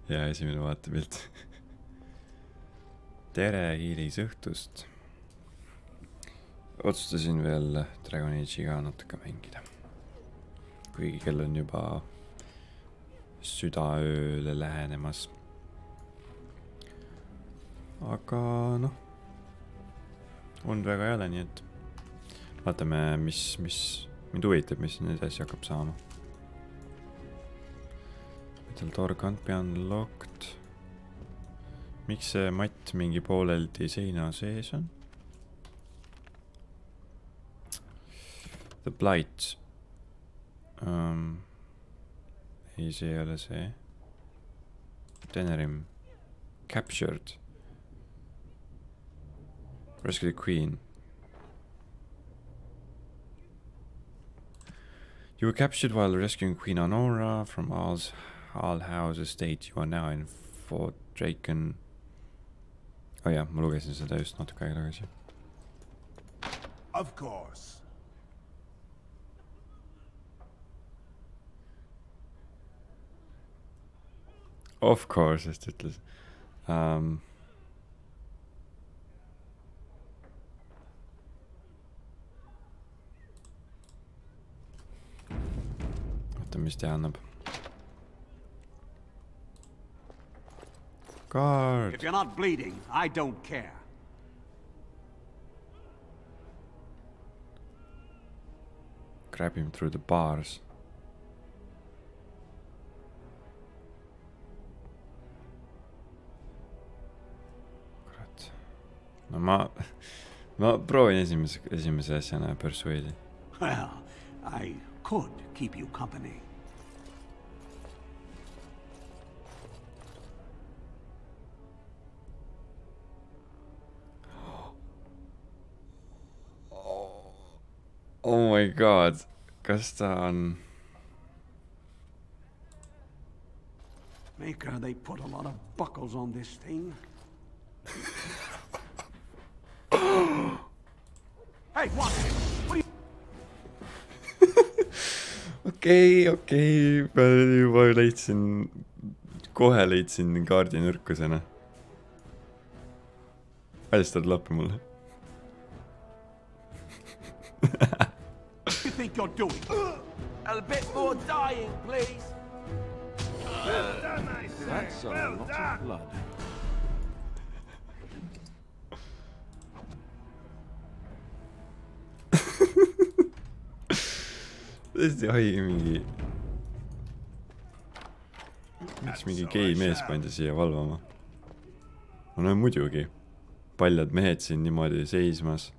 ja esimene vaatepilt. Tere hiilis õhtust. Otsustasin veel Dragon Age'iga natuke mängida. Kuigi kell on juba südaööle lähenemas. Aga noh, und väga ei ole, nii et vaatame, mis mind huvitab, mis nüüd edasi hakkab saama. Metal door can't be unlocked. Miks see matt mingi pooleldi seina sees on? The Blight. Ei, see ei ole see. Tenerim. Captured. Rescue the Queen. You were captured while rescuing Queen Honora from All House Estate. You are now in Fort Draken. Oh jah, ma lugesin seda just natuke aega tagasi. Of course. Of course, sest ütles. Oota, mis ta annab? Guard. If you're not bleeding, I don't care. Grab him through the bars. Kurat. No ma proovin esimese asjana persuade'i. Well, I could keep you company. Oh my god, kas ta on... Maker, they put a lot of buckles on this thing. Hey, what? What are you... Okei, ma juba kohe leidsin kaardi nõrkusena. Välistad lappi mulle. You think you're doing? A bit more dying, please. Well done, I say. That's a lot of blood. Tõesti haige mingi... Miks mingi gei mees pandi siia valvama? No muidugi. Paljad mehed siin niimoodi seismas.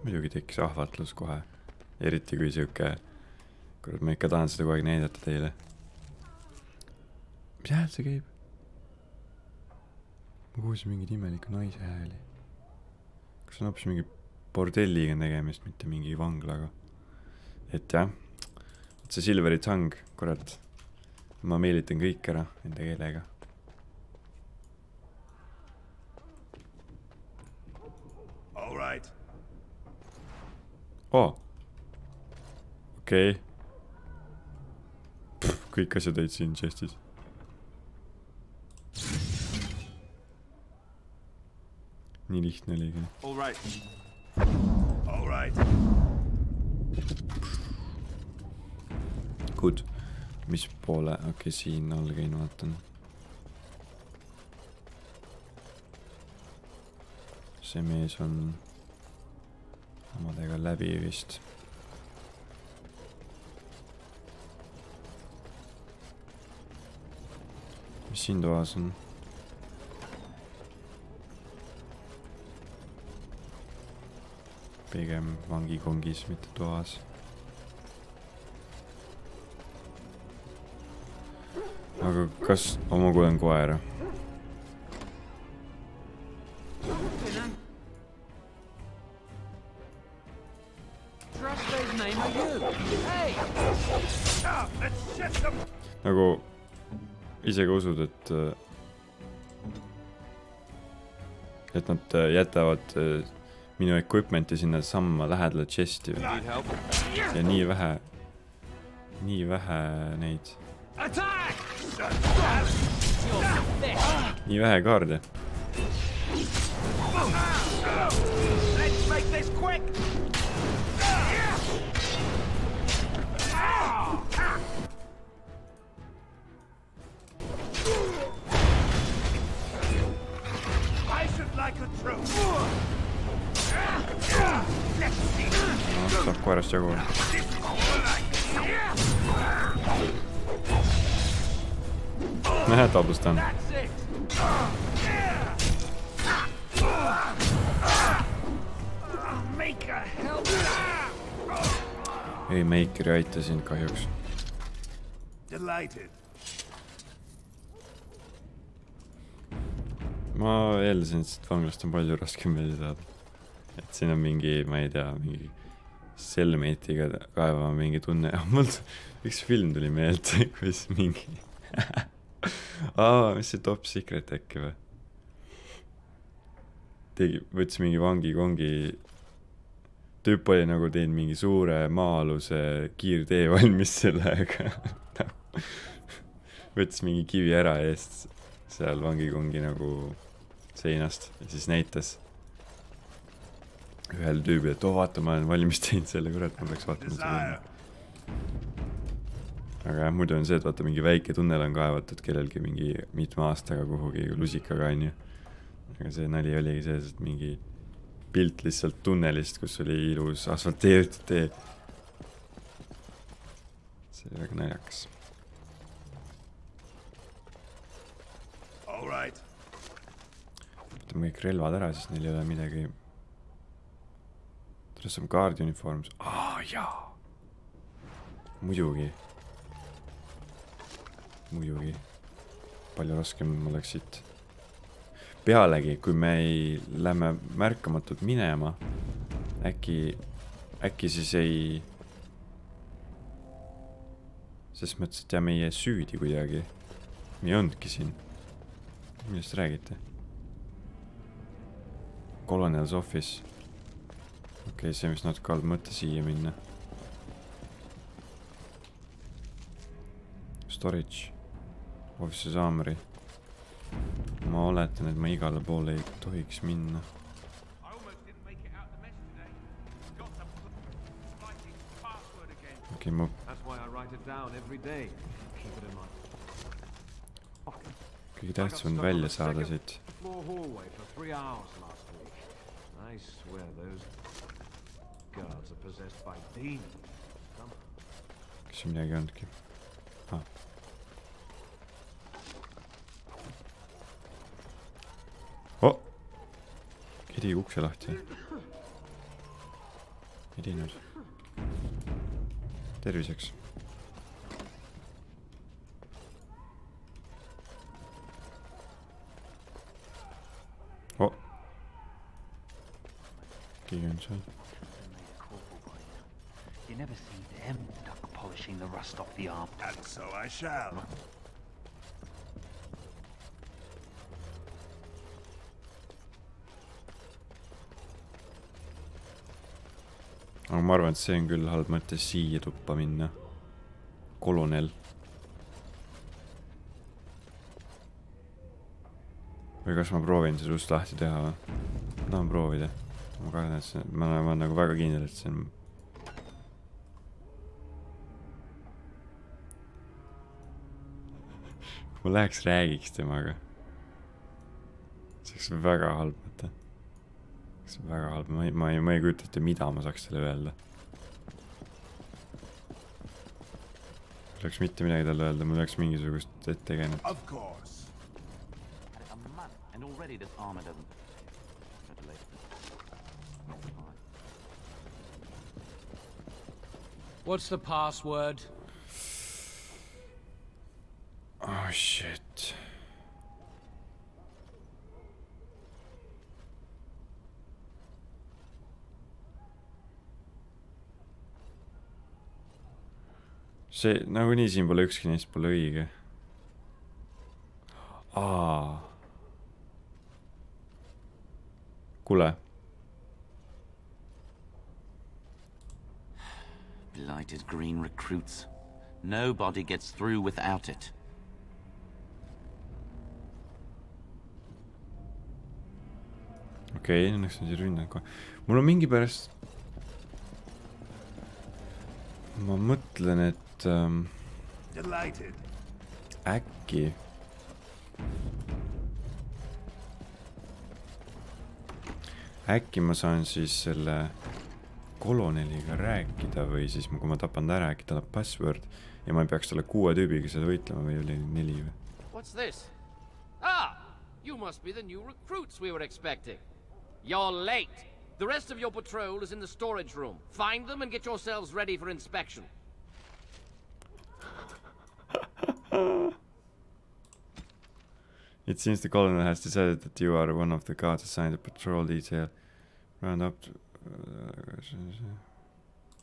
Muidugi tekkis ahvatlus kohe. Eriti kui siuke... Kurat, ma ikka tahan seda kogu aeg näidata teile. Mis hääl see käib? Ma kuulsin mingi imeliku naise hääli. Kas on hoopis mingi bordelliga tegemist, mitte mingi vanglaga? Et jah, see Silveri Tongue, kurat. Ma meelitan kõik ära enda keelega. All right. Okei. Kõik asjad olid siin chestis. Nii lihtne oligi. All right. All right. Good. Mis poole? Okei, siin all käin vaatan. See mees on omadega läbi vist. Mis siin toas on? Pigem vangikongis, mitte toas. Aga kas... ma kuulen koera. Nagu ise ka usud, et nad jätavad minu equipment'i sinna samma lähedale chest'i või. Ja nii vähe neid. Nii vähe kaarde. Let's make this quick. I should like a truth. Saab koerast jagu. Nähe, tablustan. Ei, Makeri aita sind kahjuks. Ma eeldasin, et vanglast on palju raskem välja saada. Et siin on mingi, ma ei tea, mingi cellmate'iga kaevama mingi tunne. Mul üks film tuli meelde, kus mingi mis see Top Secret äkki või? Võttis mingi vangi-kongi tüüp oli nagu teinud mingi suure maa-aluse kiirtee valmis sellega. Võttis mingi kivi ära eest seal vangi-kongi nagu seinast ja siis näitas ühel tüübi, et vaata, ma olen valmis teinud selle, kurat, ma peaks vaatama seda. Aga jah, muidu on see, et vaata mingi väike tunnel on kaevatud kellelgi mingi mitme aastaga kuhugi lusikaga on ju. Aga see nali oligi see, et mingi pilt lihtsalt tunnelist, kus oli ilus asfalteeritud tee. See oli väga naljakas. Võtame kõik relvad ära, siis neil ei ole midagi. Teraz on guard uniforms. Jaa! Muidugi. Palju raskem oleks siit. Pealegi, kui me ei lähme märkamatult minema, äkki siis ei... Sest mõttes, et jääme ei süüdi kuidagi. Nii ondki siin. Millest räägite? Colonel's office. Okei, see mis natuke halb mõte siia minna. Storage. Office'i saamri. Ma oletan, et ma igale poole ei tohiks minna. Okei, ma... Kõige tähtsam on välja saada siit. Kas siin midagi ondki? Kedi ukse lahti. Edinud. Terviseks. Keegi on seal. You never see them stuck polishing the rust off the arm. And so I shall. Aga ma arvan, et see on küll halb mõte siia tuppa minna. Kolonel. Või kas ma proovin see ust lahti teha või? Ma tahan proovida. Ma kardan, et see... Ma olen nagu väga kindel, et see on... Kui ma läheks räägiks temaga. See oleks väga halb mõte. See on väga halb. Ma ei kujuta ette, mida ma saaks talle öelda. Mul oleks mitte midagi talle öelda. Mul oleks mingisugust ettekäinud. Of course. A month and already this armor doesn't. What's the password? Oh shit. See, nagunii siin pole ükski neist pole õige. Kuule. Blighted green recruits. Nobody gets through without it. okei, õnneks on siin rünnanud kohe. Mul on mingi pärast... Ma mõtlen, et Delighted. äkki... Äkki ma saan siis selle koloneliga rääkida või siis kui ma tapan ta ära, äkki tal on password ja ma ei peaks talle 6 tüübiga seda võitlema või oli 4 või? What's this? Ah! You must be the new recruits we were expecting. You're late. The rest of your patrol is in the storage room. Find them and get yourselves ready for inspection. It seems the colonel has decided that you are one of the guards assigned to patrol detail. Round up...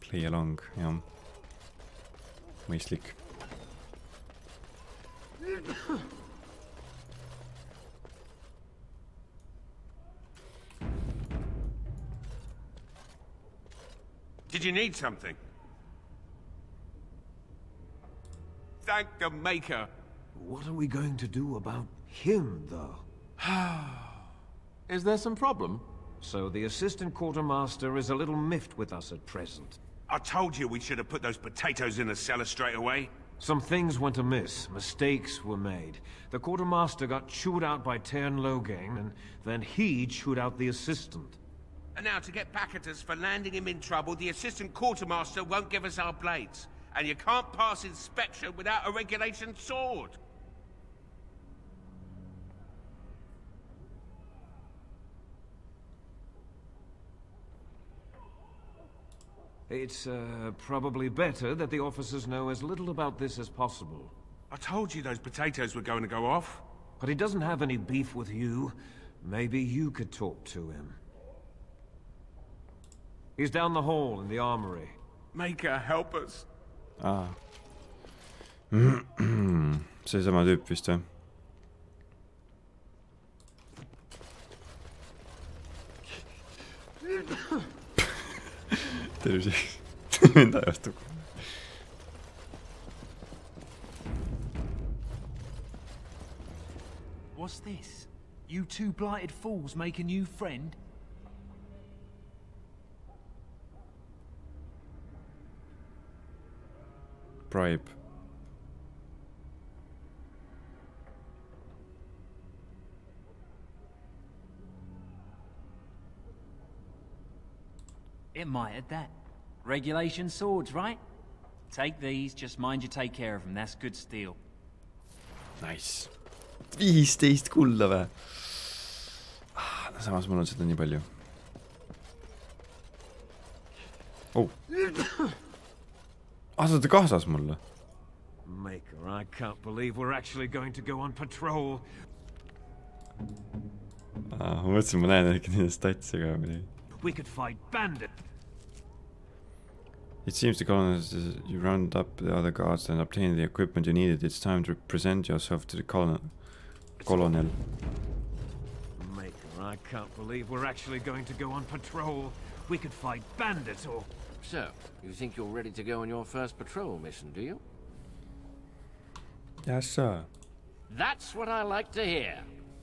play along, jah. Mõistlik. Did you need something? Thank the Maker. What are we going to do about him, though? Is there some problem? So the assistant quartermaster is a little miffed with us at present. I told you we should have put those potatoes in the cellar straight away. Some things went amiss. Mistakes were made. The quartermaster got chewed out by Tern Logain, and then he chewed out the assistant. And now to get back at us for landing him in trouble, the assistant quartermaster won't give us our blades. And you can't pass inspection without a regulation sword. It's probably better that the officers know as little about this as possible. I told you those potatoes were going to go off. But he doesn't have any beef with you. Maybe you could talk to him. He's down the hall in the armory. Maker, help us. Aa. See sama tüüp vist, või? Terviseks. Enda ajastub. What's this? You two blighted fools make a new friend? Bribe. It might at that. Regulation swords, right? Take these, just mind you take care of them. That's good steel. Nice. 15 kulda või? Samas mul on seda nii palju. Oh. Sa oled kaasas mulle. Maker, I can't believe we're actually going to go on patrol. Ma mõtlesin, ma näen äkki nende statsi ka midagi. We could fight bandits. It seems the colonel you rounded up the other guards and obtained the equipment you needed. It's time to present yourself to the colonel. Maker, I can't believe we're actually going to go on patrol. We could fight bandits or... So, you think you're ready to go on your first patrol mission, do you? Yes, sir. That's what I like to hear.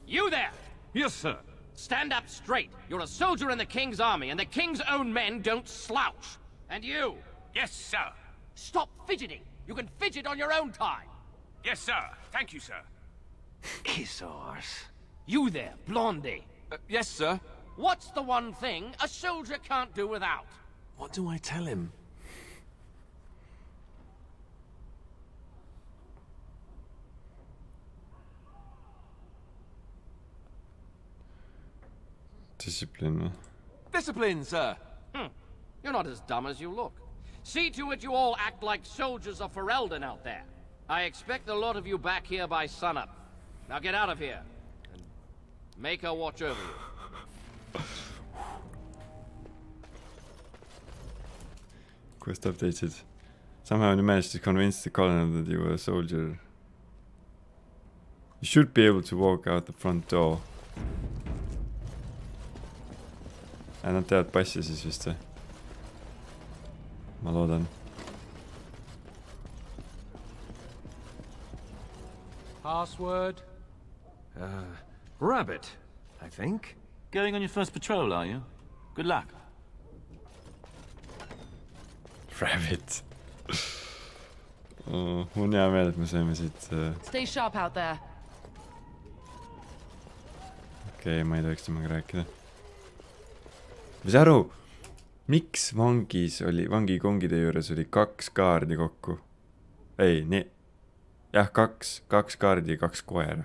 You there! Yes, sir. Stand up straight. You're a soldier in the King's army, and the King's own men don't slouch. And you! Yes, sir. Stop fidgeting. You can fidget on your own time. Yes, sir. Thank you, sir. Kiss arse. You there, Blondie. Yes, sir. What's the one thing a soldier can't do without? What do I tell him? Discipline. Discipline, sir. You're not as dumb as you look. See to it you all act like soldiers of Ferelden out there. I expect a lot of you back here by sunup. Now get out of here. And make her watch over you. Quest updated. Somehow you managed to convince the colonel that you were a soldier. You should be able to walk out the front door. Nad teevad passi siis vist või? Ma loodan. Password? Rabbit, I think. Going on your first patrol, are you? Good luck. Rabbit. Oh, mul on hea meel, et me saime siit Stay sharp out there. okei, ma ei tohiks temaga rääkida. Ma saa aru, miks vangikongide juures oli 2 kaardi kokku? Ei, jah, 2 kaardi ja 2 koera.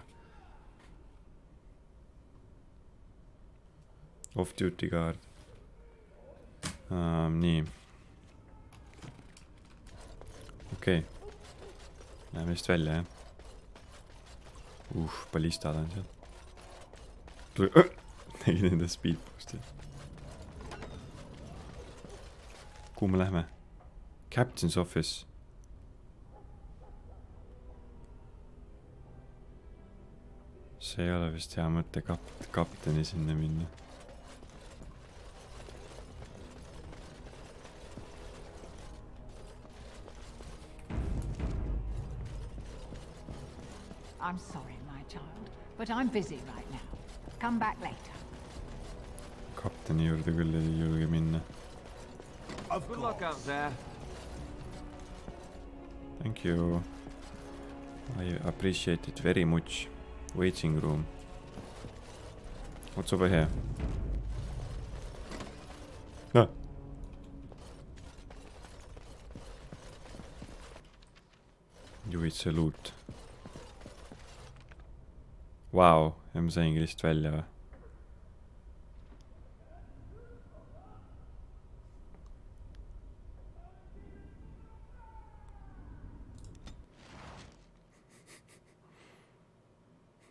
Off-duty kaard. Nii. Okei. Läheme vist välja, jah. Ballistad on seal. Tegin enda speedboosti. Kuhu me läheme? Captain's office. See ei ole vist hea mõte kapteni sinna minna. I'm sorry, my child, but I'm busy right now. Come back later. Kapteni juurde küll ei julge minna. Good luck out there. Thank you. I appreciate it very much. Waiting room. What's over here? No. Juhid salute. Vau, ja ma saingi lihtsalt välja või?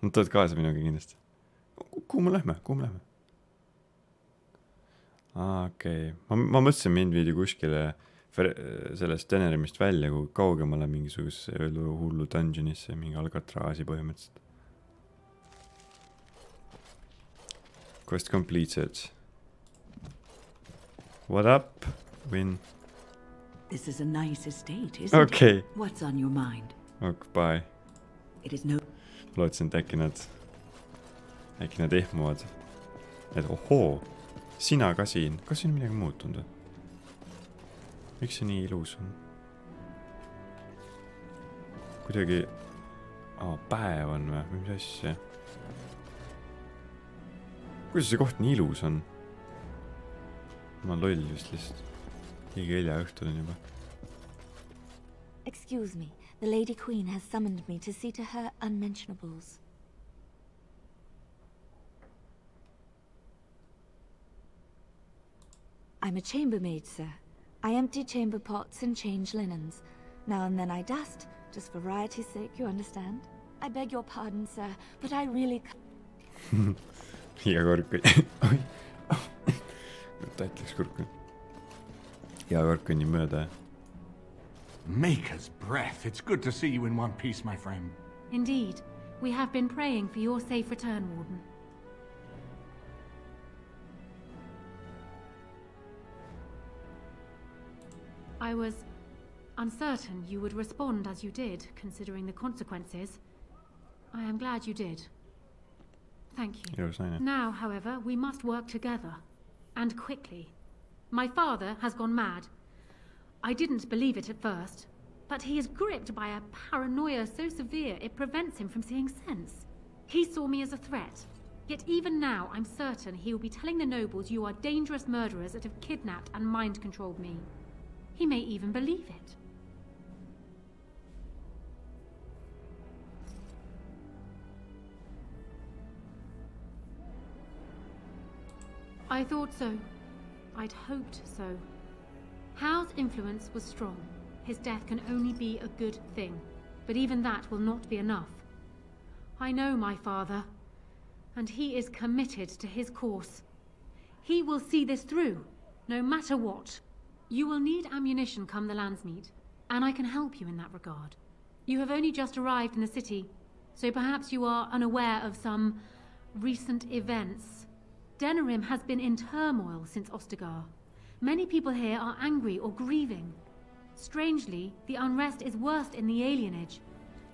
Nad tulevad kaasa minuga kindlasti. Kuhu me lähme? Okei. Ma mõtlesin, mind viidi kuskile sellest Tenerimist välja, kui kaugemale mingisuguse hullu dungeonisse, mingi Alcatrazi põhimõtteliselt. Quest completed. What up, Win? This is a nice estate, isn't it? Okay. What's on your mind? Ok, bye. It is no... Lootsin, et äkki nad ehmuvad. Et ohoo, sina ka siin. Kas siin midagi muutunud? Miks see nii ilus on? Kuidagi... päev on või? Mis asja? Kuidas see koht nii ilus on? Ma loll just lihtsalt. Liiga hilja õhtul on juba. Excuse me, the Lady Queen has summoned me to see to her unmentionables. I'm a chambermaid, sir. I empty chamber pots and change linens. Now and then I dust, just for variety's sake, you understand? I beg your pardon, sir, but I really... Iga kord, kui... Tatt läks kurku. Iga kord kõnni mööda. Maker's breath. It's good to see you in one piece, my friend. Indeed. We have been praying for your safe return, Warden. I was uncertain you would respond as you did, considering the consequences. I am glad you did. Thank you. Now, however, we must work together. And quickly. My father has gone mad. I didn't believe it at first, but he is gripped by a paranoia so severe it prevents him from seeing sense. He saw me as a threat. Yet even now, I'm certain he will be telling the nobles you are dangerous murderers that have kidnapped and mind-controlled me. He may even believe it. I thought so. I'd hoped so. Howe's influence was strong. His death can only be a good thing, but even that will not be enough. I know my father, and he is committed to his course. He will see this through, no matter what. You will need ammunition come the Landsmeet, and I can help you in that regard. You have only just arrived in the city, so perhaps you are unaware of some recent events. Denerim has been in turmoil since Ostagar. Many people here are angry or grieving. Strangely, the unrest is worst in the alienage.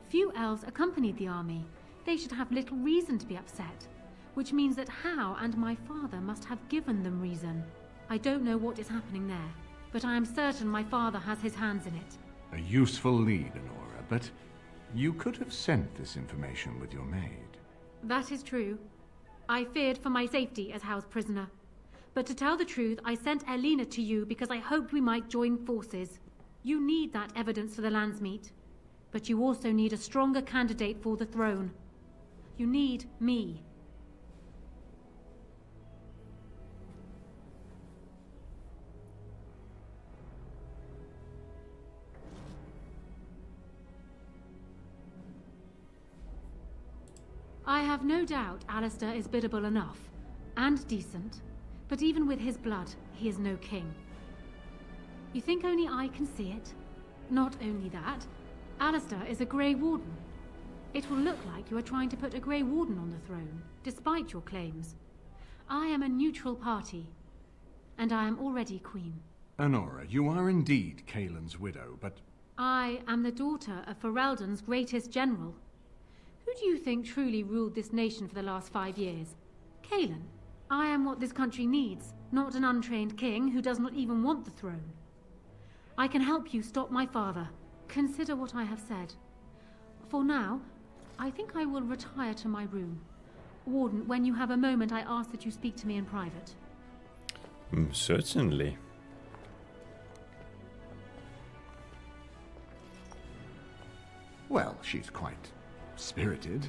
Few elves accompanied the army. They should have little reason to be upset. Which means that Hal and my father must have given them reason. I don't know what is happening there, but I am certain my father has his hands in it. A useful lead, Honora, but you could have sent this information with your maid. That is true. I feared for my safety as Hal's prisoner. But to tell the truth, I sent Elena to you because I hoped we might join forces. You need that evidence for the Landsmeet. But you also need a stronger candidate for the throne. You need me. I have no doubt Alistair is biddable enough, and decent, but even with his blood, he is no king. You think only I can see it? Not only that, Alistair is a Grey Warden. It will look like you are trying to put a Grey Warden on the throne, despite your claims. I am a neutral party, and I am already queen. Honora, you are indeed Kaelin's widow, but... I am the daughter of Ferelden's greatest general. Who do you think truly ruled this nation for the last 5 years? Kaelin. I am what this country needs, not an untrained king who does not even want the throne. I can help you stop my father. Consider what I have said. For now, I think I will retire to my room. Warden, when you have a moment, I ask that you speak to me in private. Certainly. Well, she's quite spirited.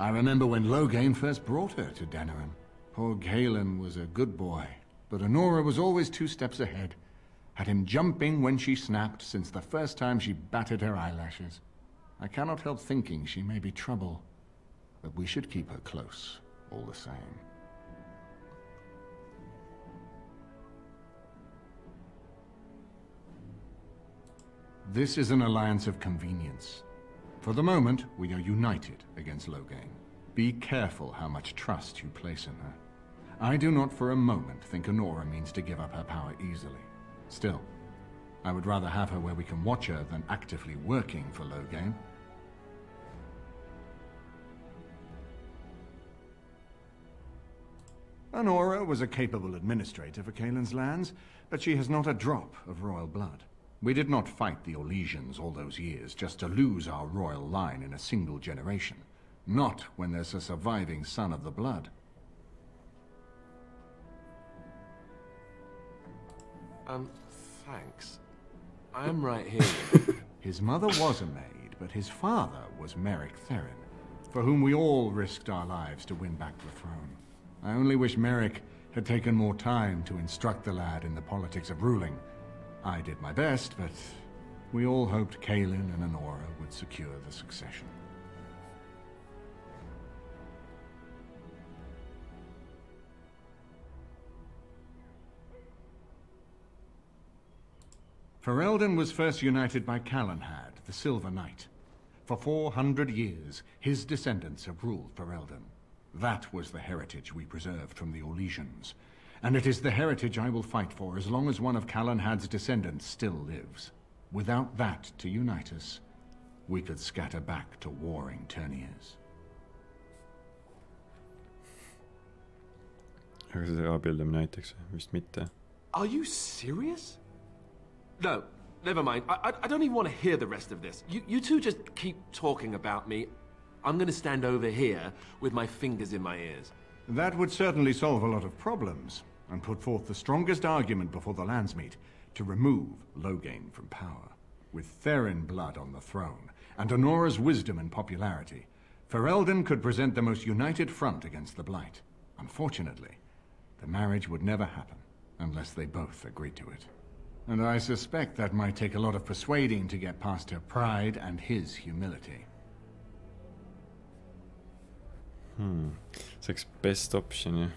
I remember when Loghain first brought her to Denerim. Poor Kaelin was a good boy, but Honora was always 2 steps ahead. Had him jumping when she snapped since the first time she batted her eyelashes. I cannot help thinking she may be trouble, but we should keep her close, all the same. This is an alliance of convenience. For the moment, we are united against Loghain. Be careful how much trust you place in her. I do not for a moment think Honora means to give up her power easily. Still, I would rather have her where we can watch her than actively working for Loghain. Honora was a capable administrator for Kaelin's lands, but she has not a drop of royal blood. We did not fight the Orlesians all those years just to lose our royal line in a single generation. Not when there's a surviving son of the blood. Thanks. I'm right here. His mother was a maid, but his father was Merrick Therin, for whom we all risked our lives to win back the throne. I only wish Merrick had taken more time to instruct the lad in the politics of ruling. I did my best, but we all hoped Kaelin and Honora would secure the succession. Ferelden was first united by Calenhad, the Silver Knight. For 400 years, his descendants have ruled Ferelden. That was the heritage we preserved from the Orlesians. And it is the heritage I will fight for as long as one of Calenhad's descendants still lives. Without that to unite us, we could scatter back to warring Terniers. aga see abiellumine näiteks vist mitte. Are you serious? No, never mind. I don't even want to hear the rest of this. You two just keep talking about me. I'm going to stand over here with my fingers in my ears. That would certainly solve a lot of problems, and put forth the strongest argument before the Landsmeet to remove Loghain from power. With Therin blood on the throne, and Honora's wisdom and popularity, Ferelden could present the most united front against the Blight. Unfortunately, the marriage would never happen, unless they both agreed to it. And I suspect that might take a lot of persuading to get past her pride and his humility. See oleks best option, jah.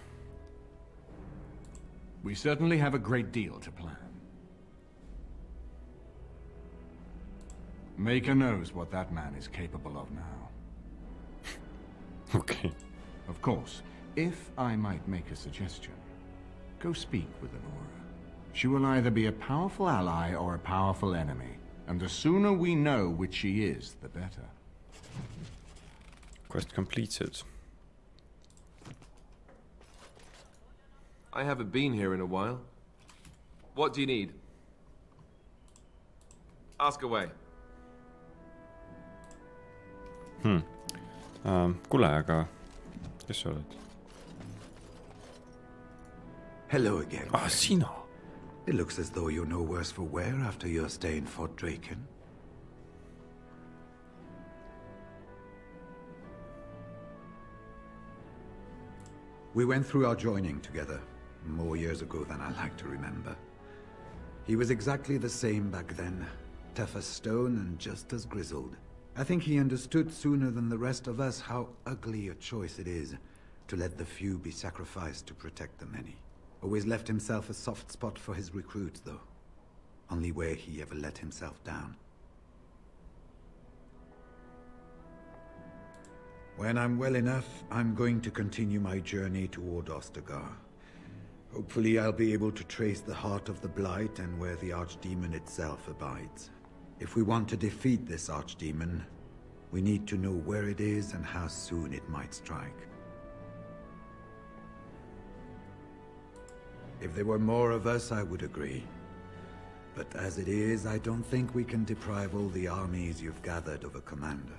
We certainly have a great deal to plan. Maker knows what that man is capable of now. Okay. Of course, if I might make a suggestion, go speak with Honora. She will either be a powerful ally or a powerful enemy, and the sooner we know which she is, the better. Quest completed. I haven't been here in a while. What do you need? Ask away. Kuule, aga kes sa oled? Hello again. Sina. It looks as though you're no worse for wear after your stay in Fort Draken. We went through our joining together, more years ago than I like to remember. He was exactly the same back then, tough as stone and just as grizzled. I think he understood sooner than the rest of us how ugly a choice it is to let the few be sacrificed to protect the many. Always left himself a soft spot for his recruits, though. Only where he ever let himself down. When I'm well enough, I'm going to continue my journey toward Ostagar. Hopefully I'll be able to trace the heart of the Blight and where the Archdemon itself abides. If we want to defeat this Archdemon, we need to know where it is and how soon it might strike. If there were more of us, I would agree. But as it is, I don't think we can deprive all the armies you've gathered of a commander.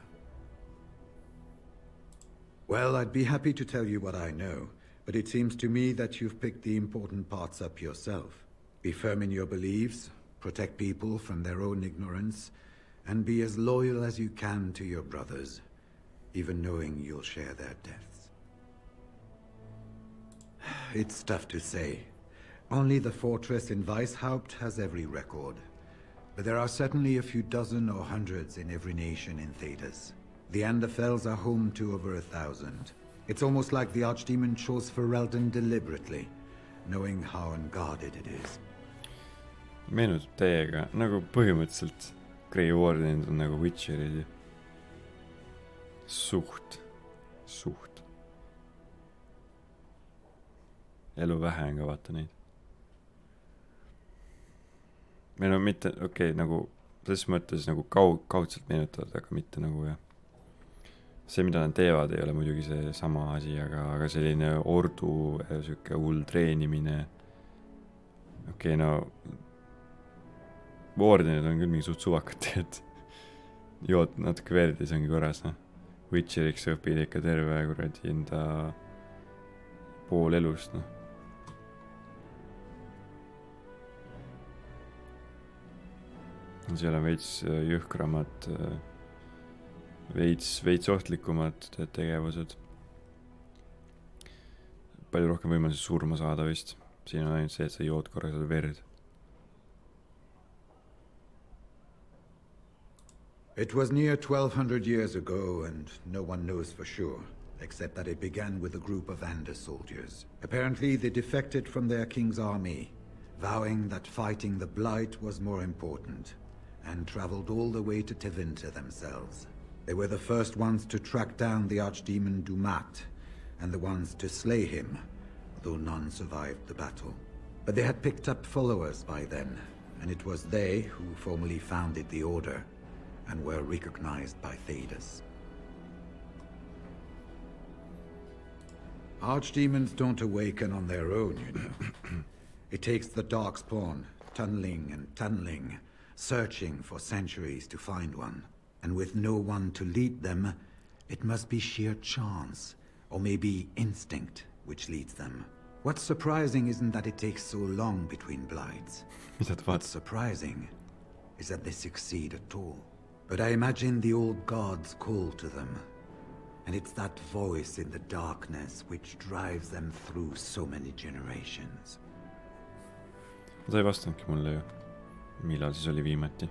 Well, I'd be happy to tell you what I know, but it seems to me that you've picked the important parts up yourself. Be firm in your beliefs, protect people from their own ignorance, and be as loyal as you can to your brothers, even knowing you'll share their deaths. It's tough to say. Only the fortress in Weishaupt has every record. But there are certainly a few dozen or hundreds in every nation in Thedas. The Anderfells are home to over 1,000. It's almost like the Archdemon chose Ferelden deliberately, knowing how unguarded it is. Meenutab täiega, nagu põhimõtteliselt Grey Wardenid on nagu Witcherid. Suht. Elu vähe on ka vaata neid. Meil on mitte, nagu selles mõttes nagu kaudselt meenutavad, aga mitte nagu jah. See, mida nad teevad, ei ole muidugi see sama asi, aga selline ordu süke hull treenimine. No Wardenid on küll mingi suht suvakad teed. Jood natuke verd ja see ongi korras, Witcheriks õpid ikka terve kuradi enda pool elust, Seal on veits jõhkramad, veits ohtlikumad tegevused. Palju rohkem võimalusi surma saada vist. Siin on ainult see, et sa jood korra seda verd. It was near 1,200 years ago, and no one knows for sure, except that it began with a group of Ander soldiers. Apparently, they defected from their king's army, vowing that fighting the Blight was more important, and traveled all the way to Tevinter themselves. They were the first ones to track down the Archdemon Dumat, and the ones to slay him, though none survived the battle. But they had picked up followers by then, and it was they who formally founded the Order, and were recognized by Thedas. Archdemons don't awaken on their own, you know. It takes the Darkspawn, tunneling and tunneling, searching for centuries to find one. And with no one to lead them, it must be sheer chance, or maybe instinct, which leads them. What's surprising isn't that it takes so long between Blights. What's surprising is that they succeed at all. But I imagine the old gods call to them, and it's that voice in the darkness which drives them through so many generations. Ta ei vastanudki mulle ju. Millal siis oli viimati?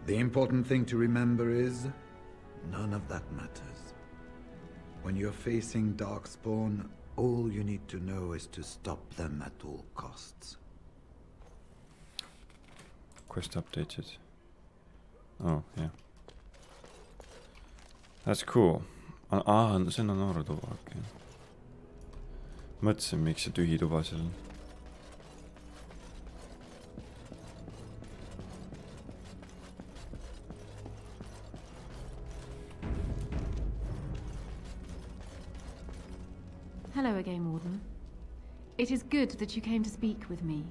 The important thing to remember is, none of that matters. When you're facing Darkspawn, all you need to know is to stop them at all costs. Quest updated. Oh, yeah. That's cool. See on noore tuba, okei. Mõtlesin, miks see tühi tuba seal on. Hello again, Warden. It is good that you came to speak with me.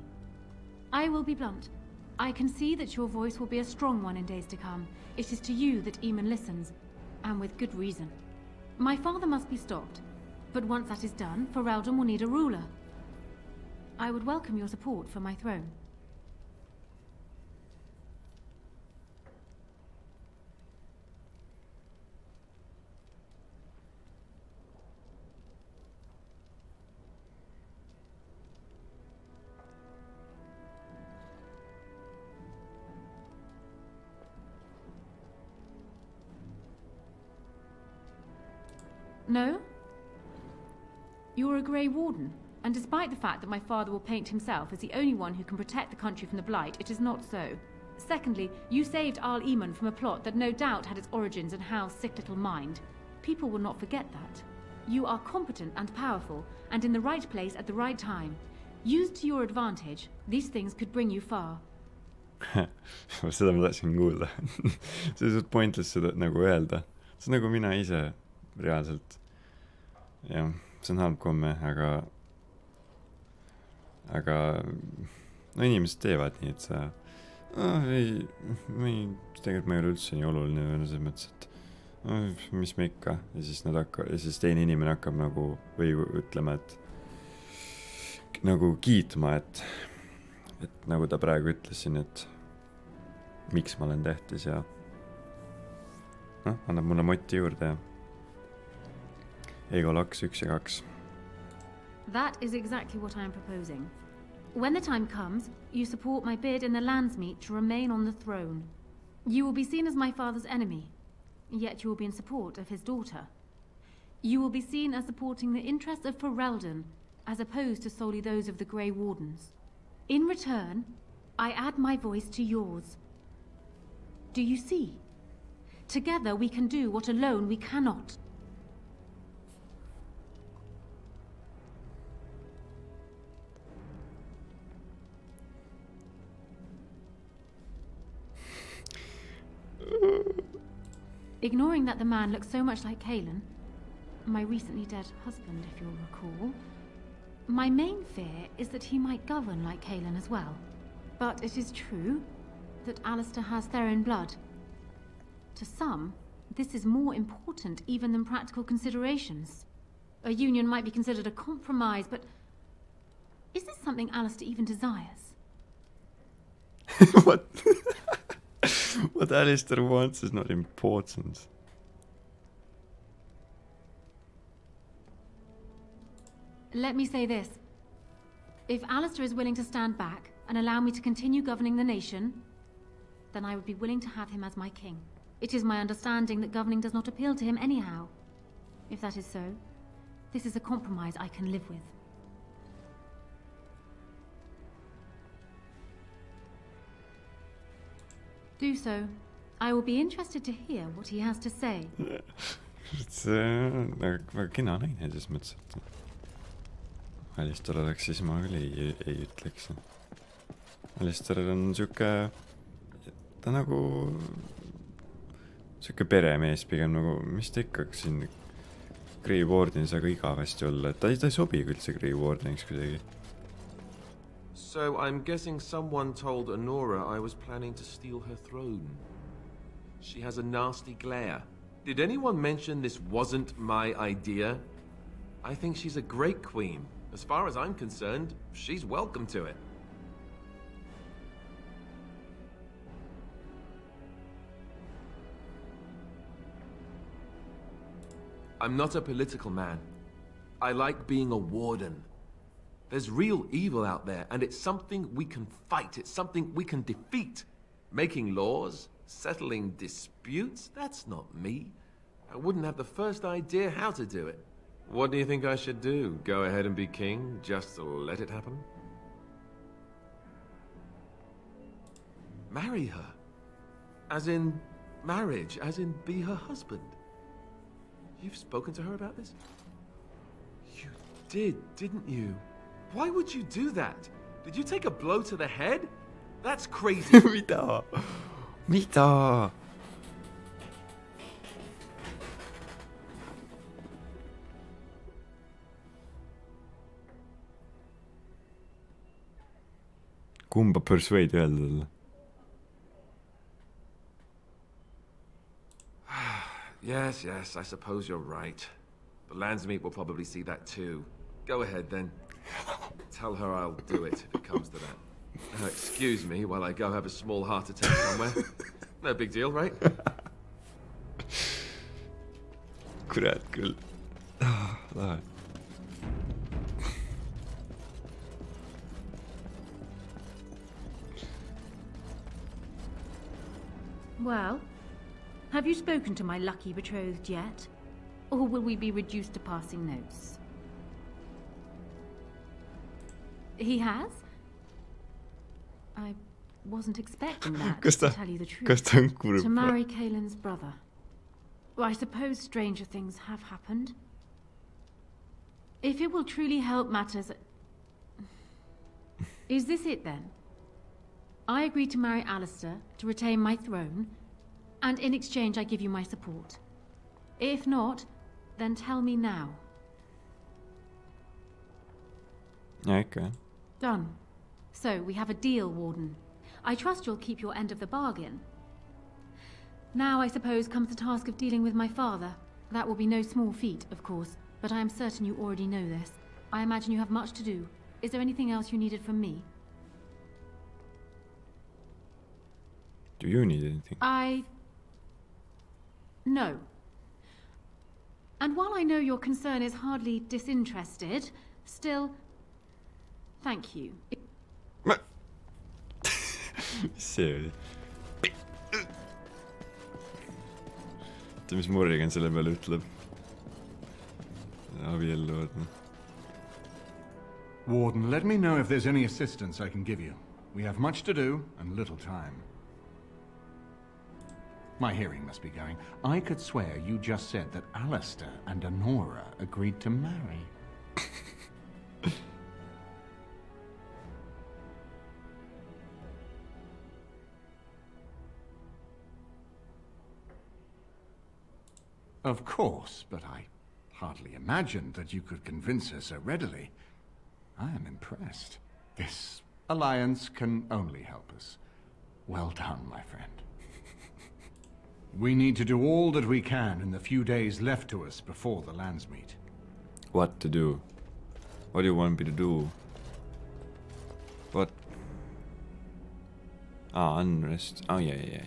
I will be blunt. I can see that your voice will be a strong one in days to come. It is to you that Eamon listens, and with good reason. My father must be stopped, but once that is done, Ferelden will need a ruler. I would welcome your support for my throne. No? You're a Grey Warden, and despite the fact that my father will paint himself as the only one who can protect the country from the Blight, it is not so. Secondly, you saved Arl Eamon from a plot that no doubt had its origins in Hal's sick little mind. People will not forget that. You are competent and powerful, and in the right place at the right time. Used to your advantage, these things could bring you far. Seda ma tahtsin kuulda. See on suht pointless seda nagu öelda. See on nagu mina ise reaalselt. Jah, see on halb komme, aga no inimesed teevad nii, et sa tegelikult ma ei ole üldse nii oluline selles mõttes, et mis me ikka, ja siis teine inimene hakkab nagu või ütlema, et nagu kiitma, et nagu ta praegu ütlesin, et miks ma olen tähtis ja annab mulle moti juurde ja Ego laks 1 ja 2. That is exactly what I am proposing. When the time comes, you support my bid in the Landsmeet to remain on the throne. You will be seen as my father's enemy, yet you will be in support of his daughter. You will be seen as supporting the interests of Ferelden, as opposed to solely those of the Grey Wardens. In return, I add my voice to yours. Do you see? Together we can do what alone we cannot. Ignoring that the man looks so much like Kalen, my recently dead husband, if you'll recall, my main fear is that he might govern like Kalen as well. But it is true that Alistair has Therin blood. To some, this is more important even than practical considerations. A union might be considered a compromise, but is this something Alistair even desires? What? What Alistair wants is not important. Let me say this. If Alistair is willing to stand back and allow me to continue governing the nation, then I would be willing to have him as my king. It is my understanding that governing does not appeal to him anyhow. If that is so, this is a compromise I can live with. Do so. I will be interested to hear what he has to say. See väga kena naine selles mõttes, et Alistair oleks, siis ma küll ei ütleks. Alistair on siuke, ta nagu siuke peremees pigem nagu, mis ta ikka siin Grey Wardenis aga igavesti olla, et ta ei sobi üldse Grey Wardeniks kuidagi. So I'm guessing someone told Honora I was planning to steal her throne. She has a nasty glare. Did anyone mention this wasn't my idea? I think she's a great queen. As far as I'm concerned, she's welcome to it. I'm not a political man. I like being a warden. There's real evil out there, and it's something we can fight. It's something we can defeat. Making laws, settling disputes, that's not me. I wouldn't have the first idea how to do it. What do you think I should do? Go ahead and be king, just to let it happen? Marry her. As in marriage, as in be her husband. You've spoken to her about this? You did, didn't you? Why would you do that? Did you take a blow to the head? That's crazy. Mida? Mida? kumba persuade öelda talle? Yes, I suppose you're right. The Landsmeet will probably see that too. Go ahead then. Tell her I'll do it if it comes to that. Excuse me while I go have a small heart attack somewhere. No big deal, right? Kurat küll. Lahe. Well, have you spoken to my lucky betrothed yet? Or will we be reduced to passing notes? He has? I wasn't expecting that, to tell you the truth. To marry Kaelin's brother. Well, I suppose stranger things have happened. If it will truly help matters... Is this it then? I agree to marry Alistair to retain my throne, and in exchange I give you my support. If not, then tell me now. Okay. Done. So, we have a deal, Warden. I trust you'll keep your end of the bargain. Now, I suppose, comes the task of dealing with my father. That will be no small feat, of course, but I am certain you already know this. I imagine you have much to do. Is there anything else you needed from me? Do you need anything? No. And while I know your concern is hardly disinterested, still... Thank you. See oli. Mis Morrigan selle peale ütleb. Abielluvad. Warden, let me know if there's any assistance I can give you. We have much to do and little time. My hearing must be going. I could swear you just said that Alistair and Honora agreed to marry. Of course, but I hardly imagined that you could convince her so readily. I am impressed. This alliance can only help us. Well done, my friend. We need to do all that we can in the few days left to us before the Landsmeet. What to do? What do you want me to do? What? Unrest. Yeah.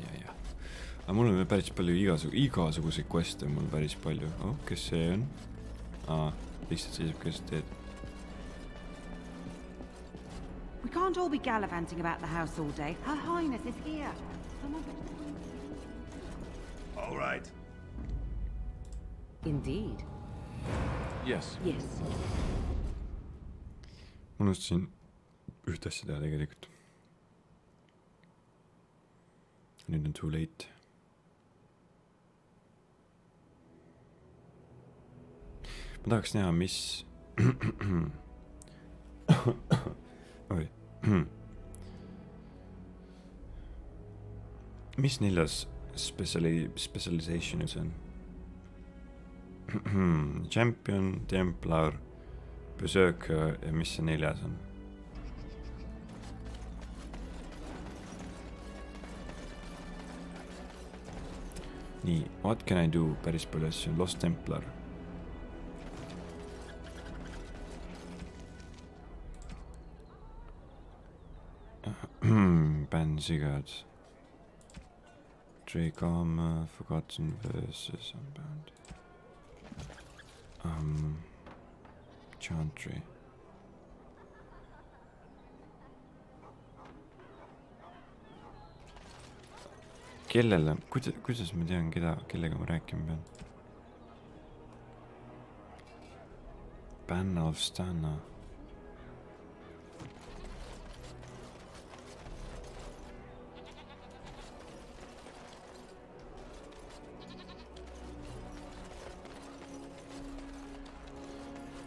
Aga mul on päris palju igasuguseid queste on mul päris palju. Kes see on? Lihtsalt seisab keset teed. We can't all be gallivanting about the house all day. Her Highness is here. All right. Indeed. Yes. Yes. Ma unustasin ühte asja teha tegelikult. Nüüd on too late. Ma tahaks näha, mis... Oi. Mis 4. specialization see on? Champion, Templar, Berserker ja mis see 4. on? Nii, what can I do? Päris palju asju. Lost Templar. Ban Sigurd. Drake Armor, Forgotten Verses, Unbound. Chantry. Kellele? Kuidas ma tean, kellega ma rääkima pean? Ban of Stana.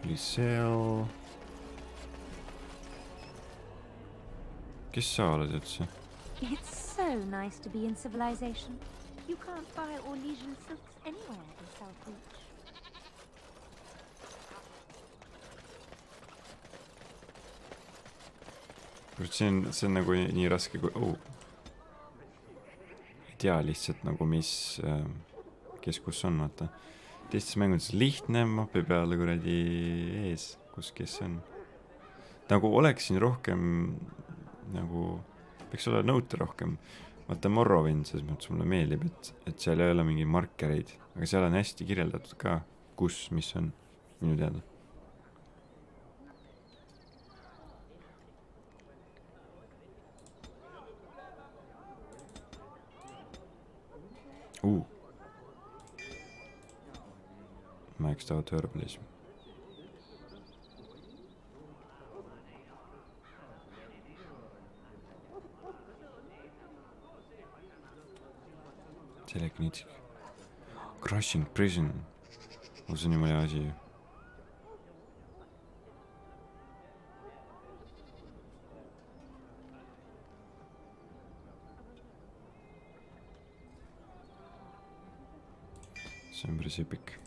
Lisel. Kes sa oled üldse? It's so nice to be in civilization. You can't buy Orlesian silks anywhere in South Reach. See on nagu nii raske kui... ei tea lihtsalt nagu mis kes kus on, vaata. Teistes mängudes lihtne mapi peale kuradi ees, kus kes on. Nagu oleksin rohkem nagu peaks olla nõuta rohkem. Vaata Morrowind, selles mõttes mulle meeldib, et seal ei ole mingi markereid, aga seal on hästi kirjeldatud ka, kus, mis on minu teada. Maxed out herbalism. Telekinetic. Crushing prison. See on nii mõne asi. See on päris epic.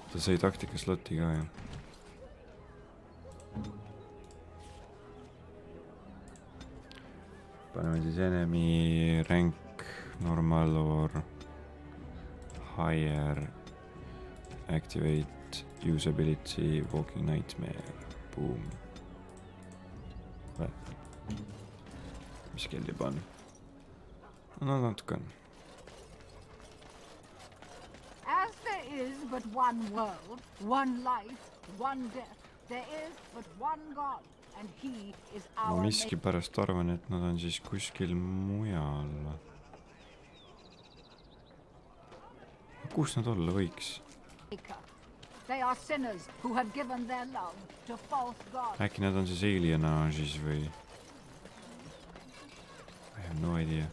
Ta sai taktika sloti ka, jah. Paneme siis enemy rank, normal or higher, activate usability, walking nightmare, boom. Mis kell juba on? No natuke on. As there is but one world, one life, one death, there is but one God, and he is our... Ma miski pärast arvan, et nad on siis kuskil mujal. Kus nad olla võiks? They are sinners who have given their love to false gods. Äkki nad on siis alienaažis või... I have no idea.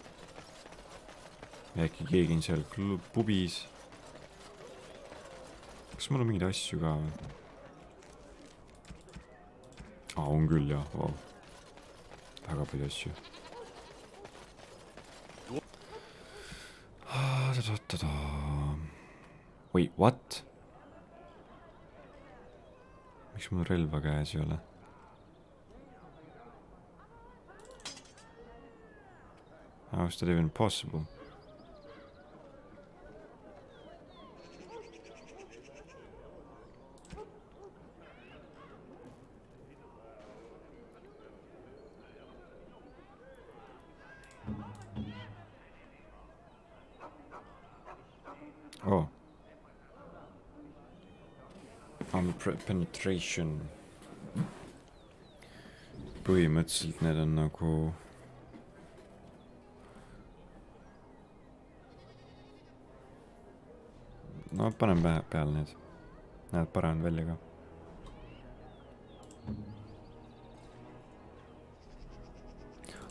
Äkki keegi on seal pubis. Kas mul on mingeid asju ka või? On küll, jah. Wow. Väga palju asju. Wait, what? Miks mul relva käes ei ole? How is that even possible? Oh. Penetration. Põhimõtteliselt need on nagu... No, panen peal need. Näed parem välja ka.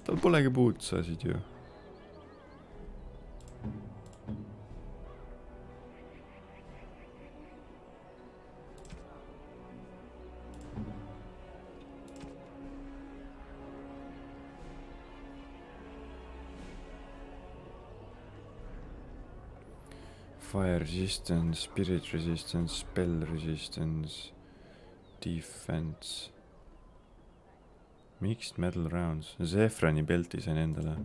Tal polegi puutsasid ju. Fire resistance, spirit resistance, spell resistance, defense. Mixed metal rounds. Zephrani belti sain endale.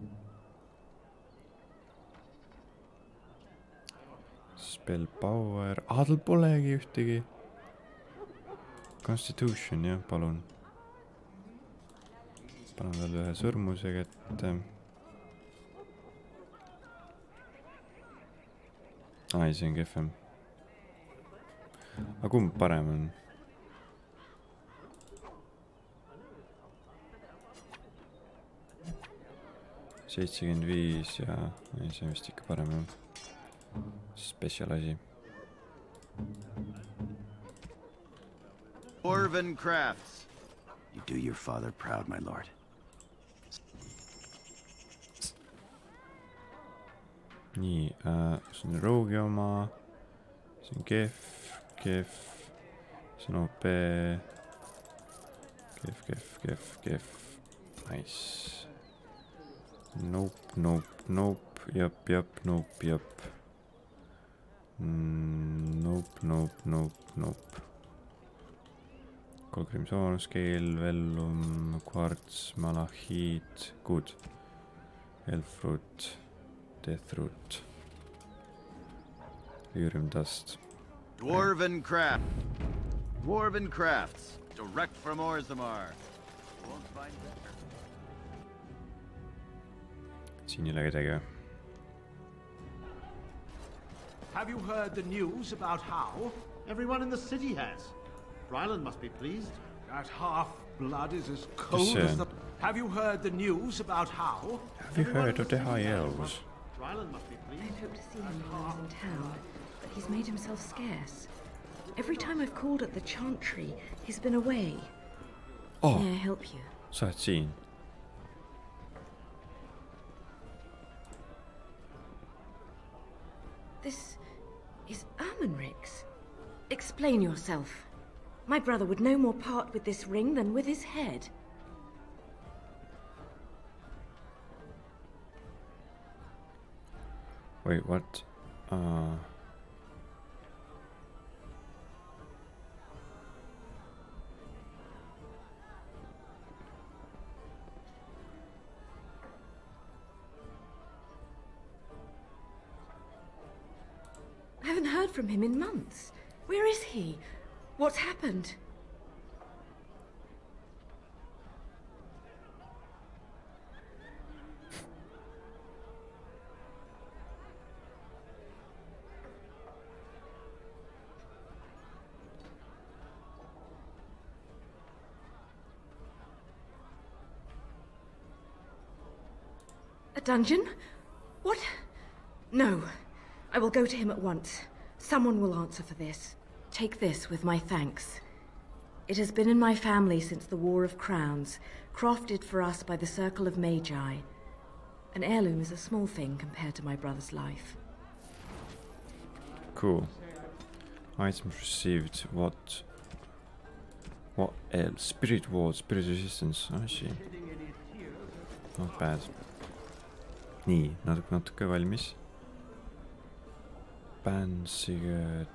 Spell power. Tal polegi ühtegi. Constitution, jah, palun. Panen talle ühe sõrmuse kätte. Ai, see on kehvem. Aga kumb parem on? $75 ja see on vist ikka parem, jah. Special asi. Orvan Crafts. You do your father proud, my lord. Nii, see on Rogue'i oma, see on kehv, see on OP, kehv, nice. Nope, jap, nope. Nope. Kolgrim soonus, keel, vellum, quartz, malachite, good. Elf root, death root. Lyrium dust. Dwarven crafts, direct from Orzammar. Won't find better. Siin ei ole kedagi. Have you heard the news about how? Everyone in the city has. Ryland must be pleased. That half-blood is as cold as the... Have you heard the news about how? Have you heard of the High Elves? Ryland must be pleased. I'd hoped to see him while I was in town, but he's made himself scarce. Every time I've called at the Chantry, he's been away. Oh, may I help you? Sa oled siin. This is Ermenric's. Explain yourself. My brother would no more part with this ring than with his head. Wait, what? I haven't heard from him in months. Where is he? What's happened? A dungeon? What? No. I will go to him at once. Someone will answer for this. Take this with my thanks. It has been in my family since the War of Crowns, crafted for us by the Circle of Magi. An heirloom is a small thing compared to my brother's life. Cool. Items received. What else? Spirit ward, spirit resistance. I see. Not bad. Nii, natuke valmis. Pansiget.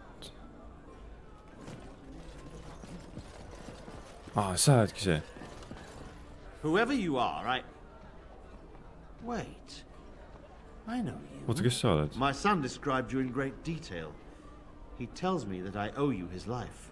Sa oledki see. Whoever you are, Wait. I know you. Oota, kes sa oled? My son described you in great detail. He tells me that I owe you his life.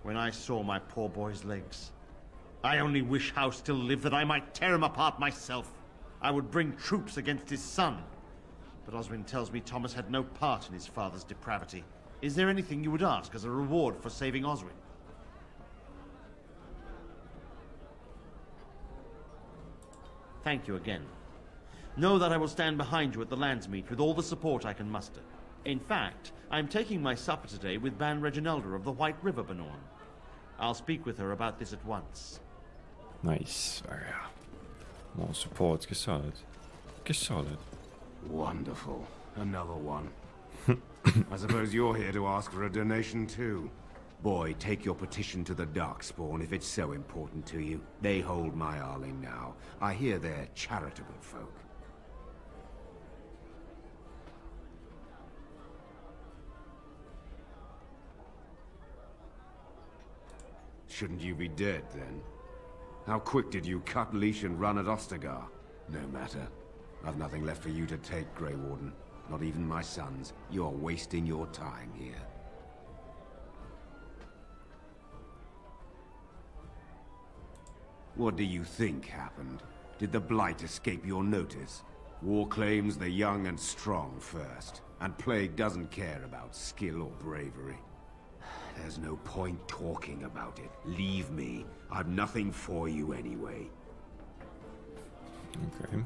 When I saw my poor boy's legs, I only wish House still lived that I might tear him apart myself. I would bring troops against his son. But Oswin tells me Thomas had no part in his father's depravity. Is there anything you would ask as a reward for saving Oswin? Thank you again. Know that I will stand behind you at the Landsmeet with all the support I can muster. In fact, I'm taking my supper today with Ban Reginalda of the White River Banorn. I'll speak with her about this at once. Nice. More support. Kes sa oled? Wonderful. Another one. I suppose you're here to ask for a donation too. Boy, take your petition to the Darkspawn if it's so important to you. They hold my Arling now. I hear they're charitable folk. Shouldn't you be dead, then? How quick did you cut leash and run at Ostagar? No matter. I've nothing left for you to take, Grey Warden. Not even my sons. You're wasting your time here. What do you think happened? Did the Blight escape your notice? War claims the young and strong first, and Plague doesn't care about skill or bravery. There's no point talking about it. Leave me. I've nothing for you anyway. Okay.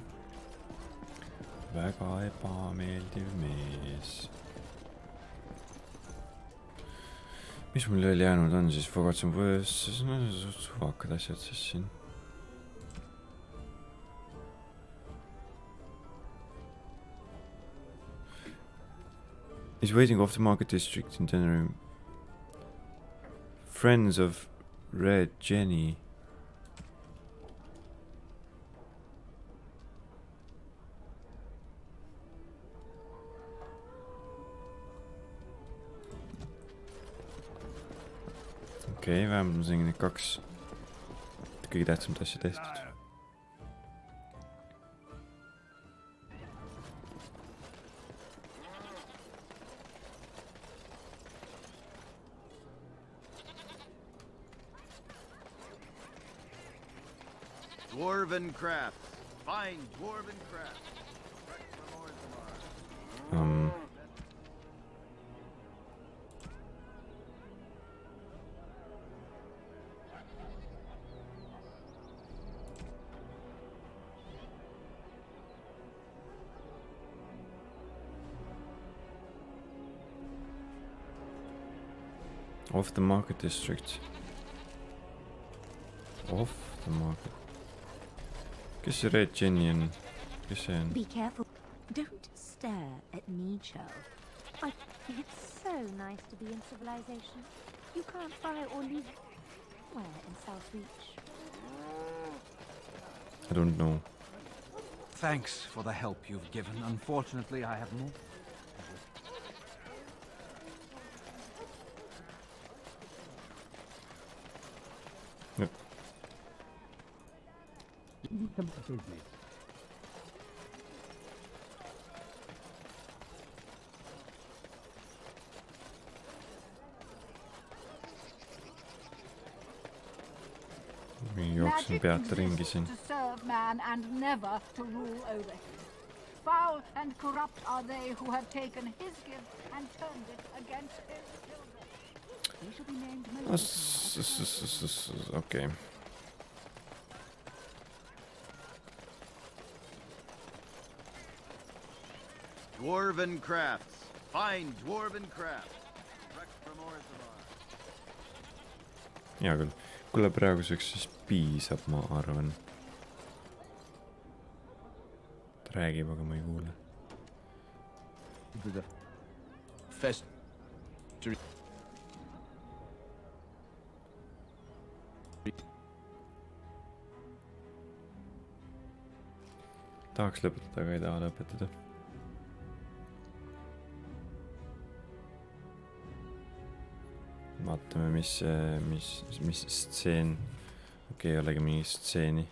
Väga ebameeldiv mees. Mis mul veel jäänud on siis? Forgot some words. Suvakad asjad siis siin. He's waiting off the market district in Tenerife. Friends of Red Jenny. okei, vähemalt ma sain need 2 kõige tähtsamat asja tehtud. Dwarven crafts. Fine dwarven crafts. Off the market district. Off the market. Kes see Red Jenny on? Kes see on? Be careful. Don't stare at me, Charles. It's so nice to be in civilization. You can't buy or live anywhere in South Reach. I don't know. Thanks for the help you've given. Unfortunately, I have more. Yep. Come to business. Jooksin peata ringi siin. To serve man and never to rule over him. Foul and corrupt are they who have taken his gift and turned it against his children. They shall be named Okay. Dwarven crafts. Fine dwarven crafts. Direct from Orzammar. Hea küll. Kuule, praeguseks siis piisab, ma arvan. Ta räägib, aga ma ei kuule. Tahaks lõpetada, aga ei taha lõpetada. Vaatame, mis stseen. Okei, ei olegi mingi stseeni.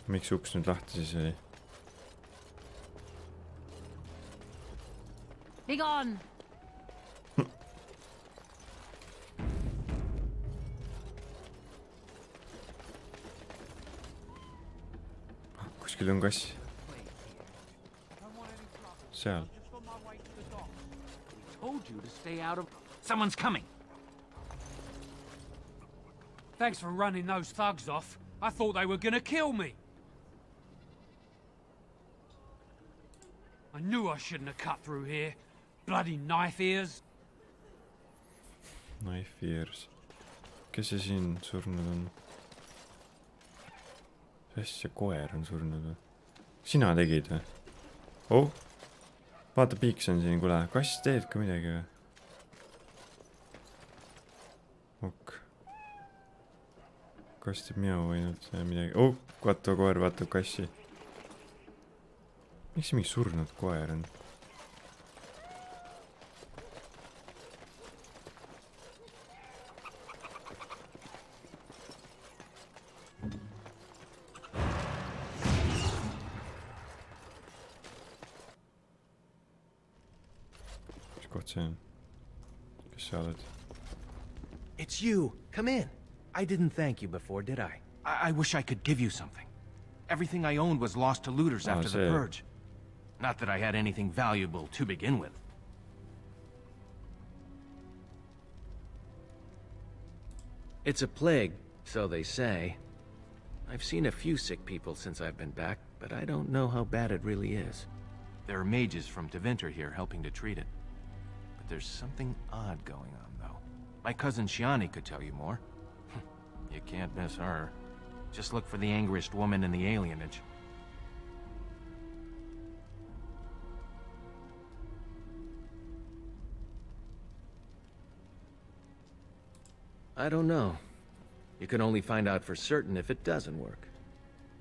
Miks uks nüüd lahti siis oli? Be gone! Kuskil on kass. Seal. Told you to stay out of... Someone's coming! Thanks for running those thugs off. I thought they were gonna kill me. I knew I shouldn't have cut through here. Bloody knife ears. Knife ears. Kes see siin surnud on? See koer on surnud või? Sina tegid või? Oh! Vaata, piiks on siin, kuule. Kass teed ka midagi või? Ok. Kass teeb miau ainult midagi. Oh! Vaata, koer vaatab kassi. Miks see mingi surnud koer on? It's you. Come in. I didn't thank you before, did I? I wish I could give you something. Everything I owned was lost to looters after the purge. Not that I had anything valuable to begin with. It's a plague, so they say. I've seen a few sick people since I've been back, but I don't know how bad it really is. There are mages from Deventer here helping to treat it. But there's something odd going on, though. My cousin Shiani could tell you more. You can't miss her. Just look for the angriest woman in the alienage. I don't know. You can only find out for certain if it doesn't work.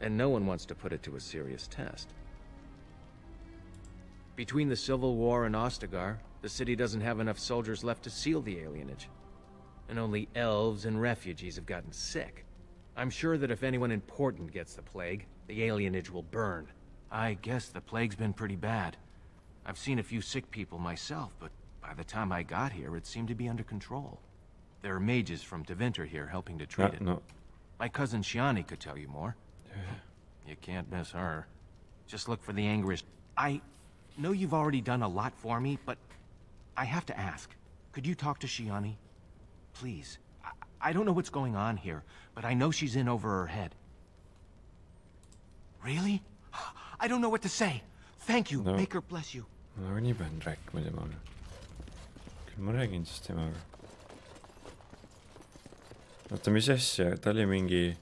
And no one wants to put it to a serious test. Between the Civil War and Ostagar, the city doesn't have enough soldiers left to seal the alienage. And only elves and refugees have gotten sick. I'm sure that if anyone important gets the plague, the alienage will burn. I guess the plague's been pretty bad. I've seen a few sick people myself, but by the time I got here, it seemed to be under control. There are mages from Deventer here helping to treat it. No. My cousin Shiani could tell you more. You can't miss her. Just look for the angriest. I know you've already done a lot for me, but I have to ask. Could you talk to Shiani? Please. I don't know what's going on here, but I know she's in over her head. Really? I don't know what to say. Thank you. No. Make her bless you. No, nii pean rääkima temaga. Küll ma räägin siis temaga. Oota, mis asja? Ta oli mingi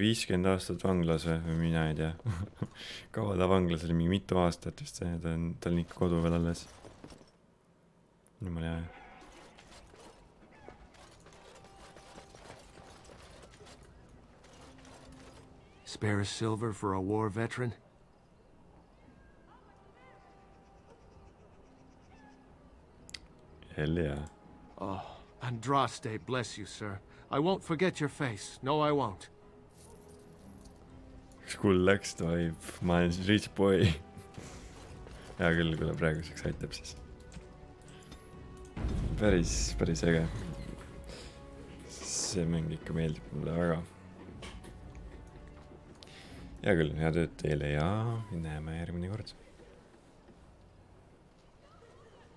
50 aastat vanglas või mina ei tea. Kaua ta vanglas oli, mingi mitu aastat vist. Ta on ikka kodu veel alles. Jumala hea. Spare a silver for a war veteran? Hell yeah. Oh, Andraste, bless you, sir. I won't forget your face. No, I won't. Kuul läks tohib. Ma olen siis rich boy. Hea küll, kui ta praeguseks aitab siis. Päris äge. See mäng ikka meeldib mulle väga. Hea küll, head tööd teile ja näeme järgmine kord.